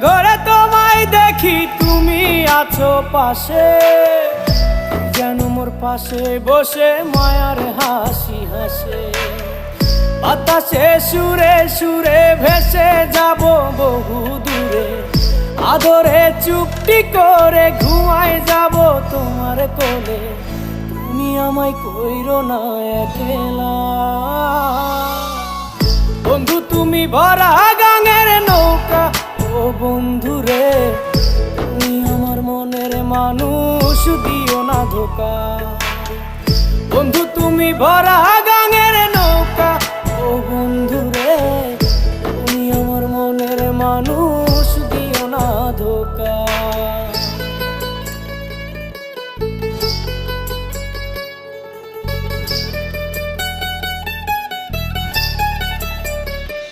ঘরে তোমায় দেখি তুমি আছো পাশে, যেন মোর পাশে বসে মায়ার হাসি হাসে। বাতাসে সুরে সুরে ভেসে যাব বহু দূরে, আদরে চুপটি করে ঘুমায় যাব তোমার কোলে। তুমি আমায় কইরো না একলা বন্ধু, তুমি ভরা গাঙের নৌকা ও বন্ধু রে। তুমি আমার মনের মানুষ, দিও না ধোকা বন্ধু, তুমি ভরা